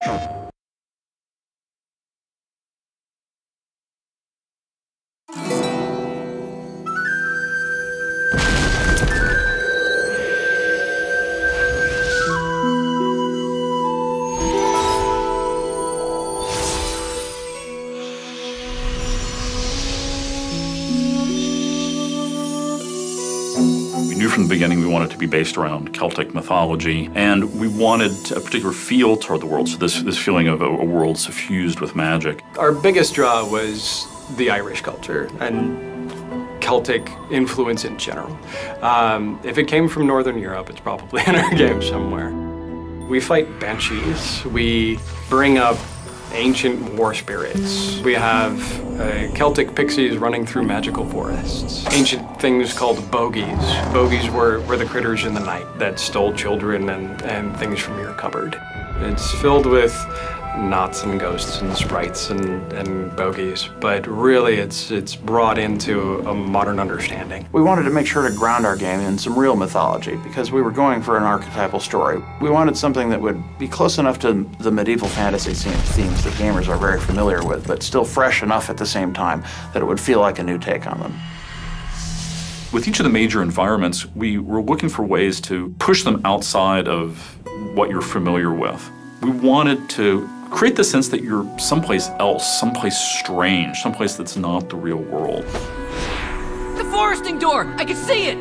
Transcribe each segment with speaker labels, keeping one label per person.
Speaker 1: We knew from the beginning we wanted it to be based around Celtic mythology, and we wanted a particular feel toward the world, so this feeling of a world suffused with magic.
Speaker 2: Our biggest draw was the Irish culture and Celtic influence in general. If it came from Northern Europe, it's probably in our game somewhere. We fight banshees. We bring up ancient war spirits. We have Celtic pixies running through magical forests. Ancient things called bogies. Bogies were the critters in the night that stole children and things from your cupboard. It's filled with knots and ghosts and sprites and bogies, but really it's brought into a modern understanding.
Speaker 3: We wanted to make sure to ground our game in some real mythology because we were going for an archetypal story. We wanted something that would be close enough to the medieval fantasy themes that gamers are very familiar with, but still fresh enough at the same time that it would feel like a new take on them.
Speaker 1: With each of the major environments, we were looking for ways to push them outside of what you're familiar with. We wanted to create the sense that you're someplace else, someplace strange, someplace that's not the real world.
Speaker 4: The foresting door! I can see it!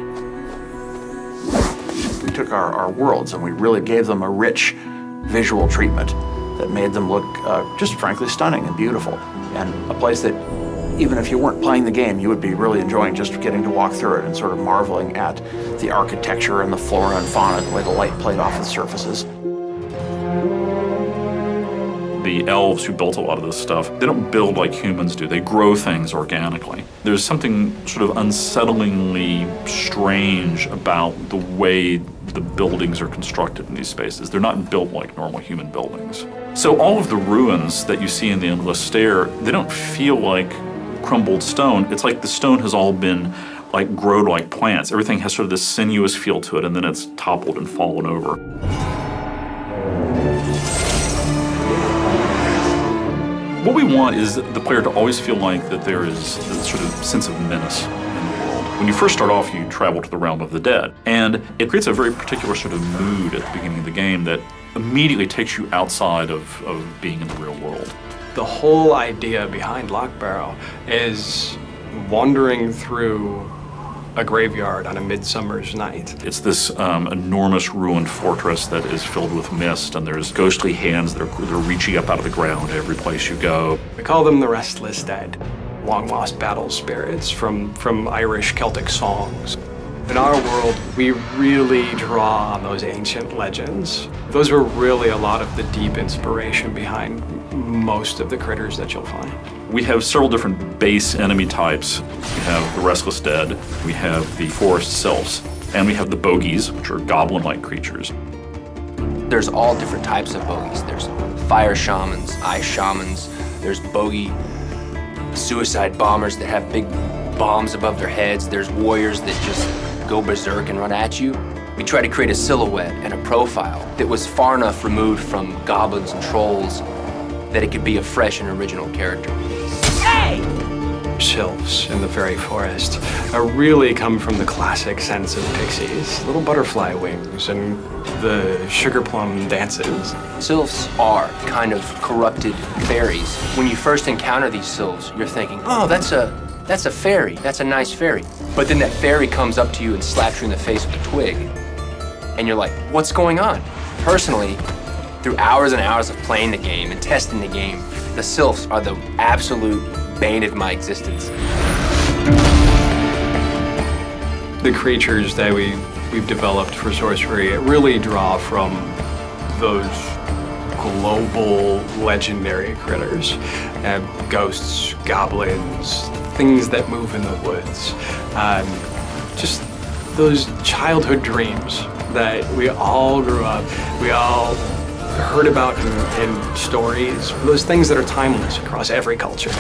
Speaker 3: We took our worlds and we really gave them a rich visual treatment that made them look just frankly stunning and beautiful. And a place that, even if you weren't playing the game, you would be really enjoying just getting to walk through it and sort of marveling at the architecture and the flora and fauna, the way the light played off the surfaces.
Speaker 1: The elves who built a lot of this stuff, they don't build like humans do. They grow things organically. There's something sort of unsettlingly strange about the way the buildings are constructed in these spaces. They're not built like normal human buildings. So all of the ruins that you see in the Endless Stair, they don't feel like crumbled stone. It's like the stone has all been like grown like plants. Everything has sort of this sinuous feel to it, and then it's toppled and fallen over. What we want is the player to always feel like that there is this sort of sense of menace in the world. When you first start off, you travel to the realm of the dead, and it creates a very particular sort of mood at the beginning of the game that immediately takes you outside of being in the real world.
Speaker 2: The whole idea behind Lockbarrow is wandering through a graveyard on a midsummer's night.
Speaker 1: It's this enormous ruined fortress that is filled with mist, and there's ghostly hands that are reaching up out of the ground every place you go.
Speaker 2: We call them the Restless Dead, long-lost battle spirits from Irish Celtic songs. In our world, we really draw on those ancient legends. Those were really a lot of the deep inspiration behind most of the critters that you'll find.
Speaker 1: We have several different base enemy types. We have the Restless Dead, we have the Forest Sylphs, and we have the Bogies, which are goblin-like creatures.
Speaker 5: There's all different types of bogies. There's fire shamans, ice shamans, there's bogey suicide bombers that have big bombs above their heads, there's warriors that just go berserk and run at you. We tried to create a silhouette and a profile that was far enough removed from goblins and trolls that it could be a fresh and original character.
Speaker 4: Hey!
Speaker 2: Sylphs in the fairy forest really come from the classic sense of pixies. Little butterfly wings and the sugar plum dances.
Speaker 5: Sylphs are kind of corrupted fairies. When you first encounter these sylphs, you're thinking, oh, that's a fairy, that's a nice fairy. But then that fairy comes up to you and slaps you in the face with a twig. And you're like, what's going on? Personally, through hours and hours of playing the game and testing the game, the sylphs are the absolute bane of my existence.
Speaker 2: The creatures that we've developed for Sorcery really draw from those global legendary critters. Ghosts, goblins, things that move in the woods. Just those childhood dreams that we all grew up, we all heard about in stories. Those things that are timeless across every culture.